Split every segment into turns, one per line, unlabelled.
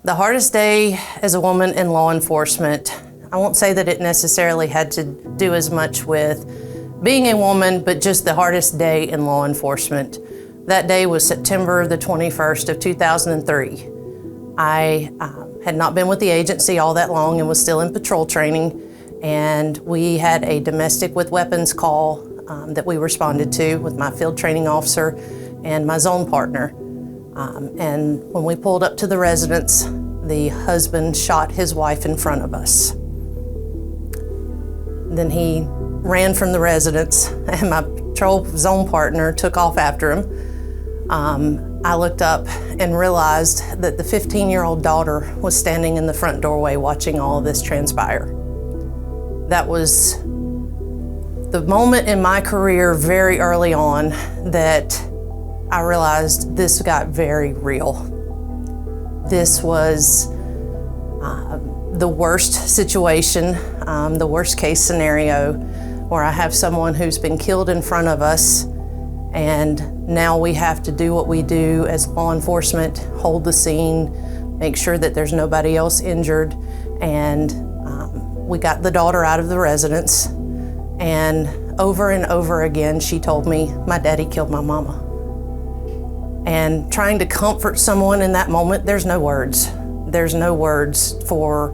The hardest day as a woman in law enforcement, I won't say that it necessarily had to do as much with being a woman, but just the hardest day in law enforcement. That day was September the 21st of 2003. I had not been with the agency all that long and was still in patrol training, and we had a domestic with weapons call that we responded to with my field training officer and my zone partner. And when we pulled up to the residence, the husband shot his wife in front of us. Then he ran from the residence, and my patrol zone partner took off after him. I looked up and realized that the 15-year-old daughter was standing in the front doorway watching all of this transpire. That was the moment in my career very early on that I realized this got very real. This was the worst situation, the worst case scenario, where I have someone who's been killed in front of us, and now we have to do what we do as law enforcement, hold the scene, make sure that there's nobody else injured, and we got the daughter out of the residence, and over again she told me, "My daddy killed my mama." And trying to comfort someone in that moment, there's no words. There's no words for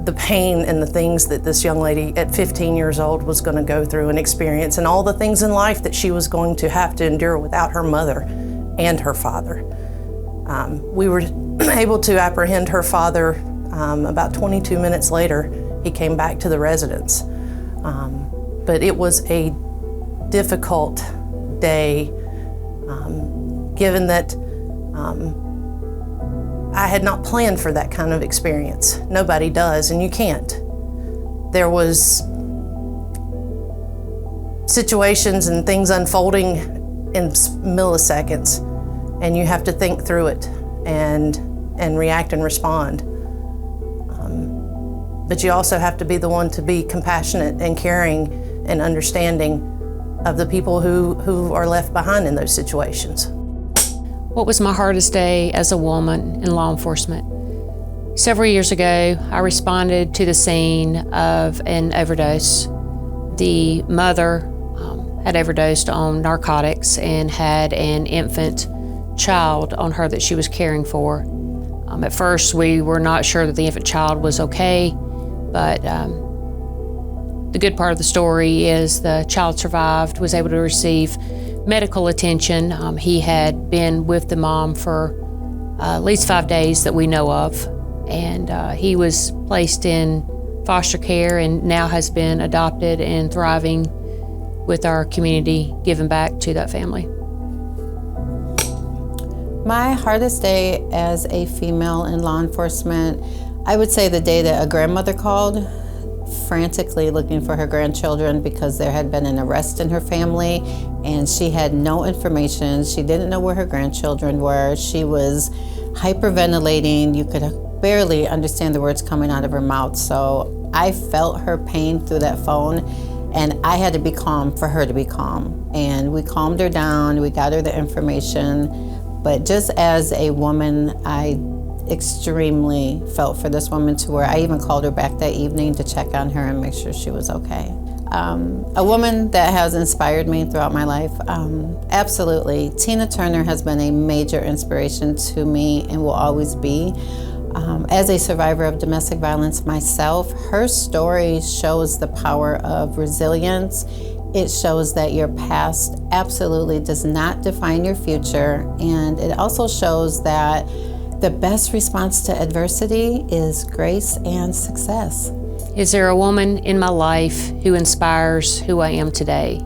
the pain and the things that this young lady at 15 years old was going to go through and experience, and all the things in life that she was going to have to endure without her mother and her father. We were able to apprehend her father about 22 minutes later. He came back to the residence. But it was a difficult day, given that I had not planned for that kind of experience. Nobody does, and you can't. There was situations and things unfolding in milliseconds, and you have to think through it and react and respond. But you also have to be the one to be compassionate and caring and understanding of the people who are left behind in those situations.
What was my hardest day as a woman in law enforcement? Several years ago, I responded to the scene of an overdose. The mother had overdosed on narcotics and had an infant child on her that she was caring for. At first, we were not sure that the infant child was okay, but the good part of the story is the child survived, was able to receive medical attention. He had been with the mom for at least 5 days that we know of, and he was placed in foster care and now has been adopted and thriving with our community, giving back to that family.
My hardest day as a female in law enforcement, I would say the day that a grandmother called, frantically looking for her grandchildren because there had been an arrest in her family and she had no information. She didn't know where her grandchildren were. She was hyperventilating. You could barely understand the words coming out of her mouth. So I felt her pain through that phone, and I had to be calm for her to be calm. And we calmed her down, we got her the information. But just as a woman, I extremely felt for this woman to where I even called her back that evening to check on her and make sure she was okay. A woman that has inspired me throughout my life, absolutely. Tina Turner has been a major inspiration to me and will always be. As a survivor of domestic violence myself, her story shows the power of resilience. It shows that your past absolutely does not define your future, and it also shows that the best response to adversity is grace and success.
Is there a woman in my life who inspires who I am today?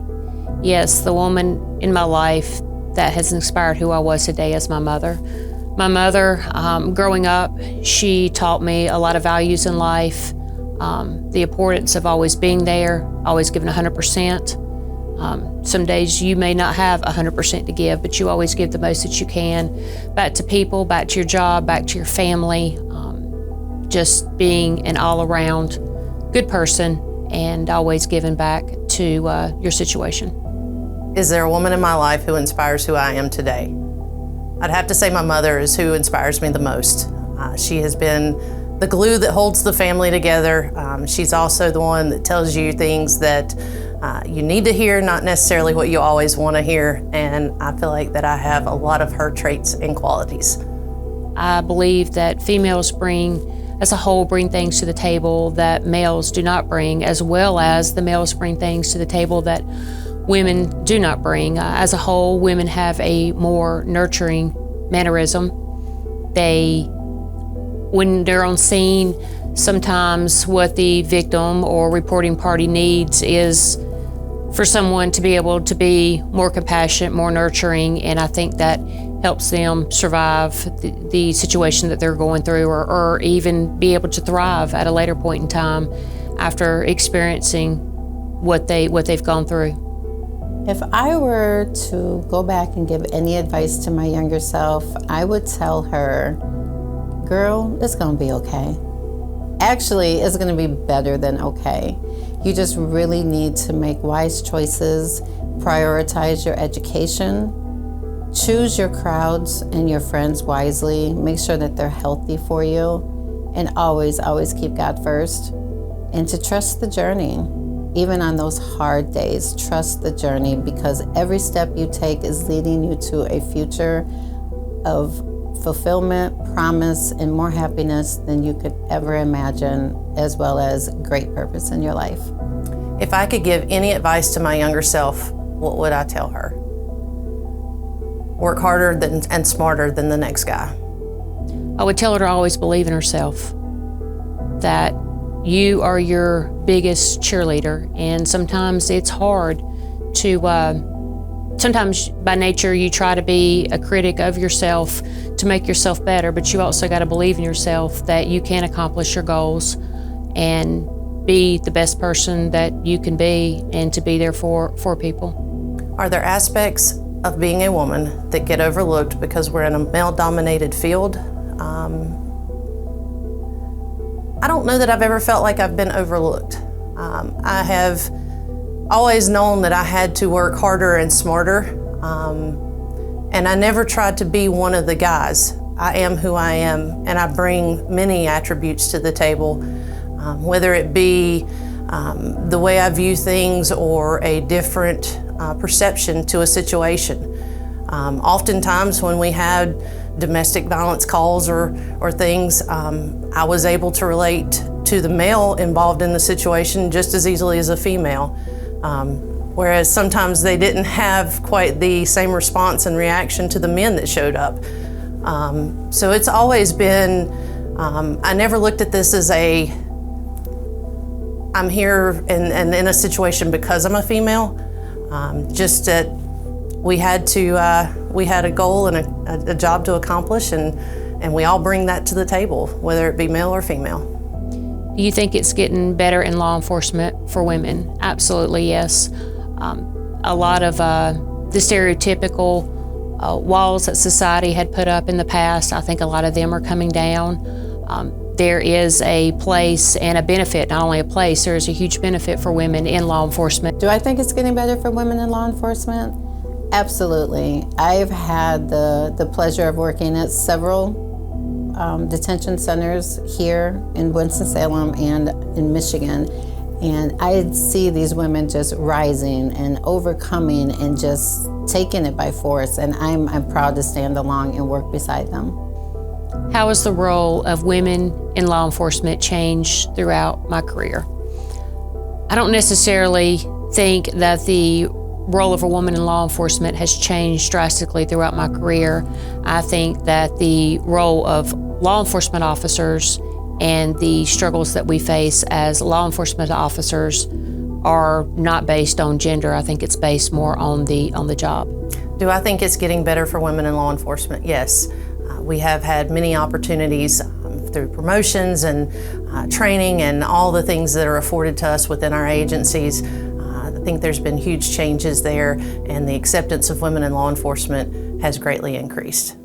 Yes, the woman in my life that has inspired who I was today is my mother. My mother, growing up, she taught me a lot of values in life, the importance of always being there, always giving 100%. Some days you may not have 100% to give, but you always give the most that you can, back to people, back to your job, back to your family, just being an all-around good person and always giving back to your situation.
Is there a woman in my life who inspires who I am today? I'd have to say my mother is who inspires me the most. She has been the glue that holds the family together. She's also the one that tells you things that you need to hear, not necessarily what you always want to hear. And I feel like that I have a lot of her traits and qualities.
I believe that females as a whole, bring things to the table that males do not bring, as well as the males bring things to the table that women do not bring. As a whole, women have a more nurturing mannerism. When they're on scene, sometimes what the victim or reporting party needs is for someone to be able to be more compassionate, more nurturing, and I think that helps them survive the situation that they're going through, or even be able to thrive at a later point in time after experiencing what they've gone through.
If I were to go back and give any advice to my younger self, I would tell her, girl, it's gonna be okay. Actually, it's gonna be better than okay. You just really need to make wise choices, prioritize your education, choose your crowds and your friends wisely, make sure that they're healthy for you, and always, always keep God first. And to trust the journey. Even on those hard days, trust the journey, because every step you take is leading you to a future of fulfillment, promise, and more happiness than you could ever imagine, as well as great purpose in your life.
If I could give any advice to my younger self, what would I tell her? Work harder and smarter than the next guy.
I would tell her to always believe in herself, that you are your biggest cheerleader, and sometimes it's hard to, sometimes by nature you try to be a critic of yourself to make yourself better, but you also got to believe in yourself that you can accomplish your goals and be the best person that you can be, and to be there for people.
Are there aspects of being a woman that get overlooked because we're in a male-dominated field? I don't know that I've ever felt like I've been overlooked. I have always known that I had to work harder and smarter, and I never tried to be one of the guys. I am who I am, and I bring many attributes to the table, whether it be the way I view things or a different perception to a situation. Oftentimes when we had domestic violence calls or things, I was able to relate to the male involved in the situation just as easily as a female. Whereas sometimes they didn't have quite the same response and reaction to the men that showed up. So it's always been, I never looked at this as I'm here and in a situation because I'm a female. Just that we had a goal and a job to accomplish, and we all bring that to the table, whether it be male or female.
Do you think it's getting better in law enforcement for women? Absolutely, yes. A lot of the stereotypical walls that society had put up in the past, I think a lot of them are coming down. There is a place and a benefit, not only a place, there is a huge benefit for women in law enforcement.
Do I think it's getting better for women in law enforcement? Absolutely. I've had the pleasure of working at several detention centers here in Winston-Salem and in Michigan, and I see these women just rising and overcoming and just taking it by force, and I'm proud to stand along and work beside them.
How has the role of women in law enforcement changed throughout my career? I don't necessarily think that the role of a woman in law enforcement has changed drastically throughout my career. I think that the role of law enforcement officers and the struggles that we face as law enforcement officers are not based on gender. I think it's based more on the job.
Do I think it's getting better for women in law enforcement? Yes. We have had many opportunities through promotions and training and all the things that are afforded to us within our agencies. I think there's been huge changes there, and the acceptance of women in law enforcement has greatly increased.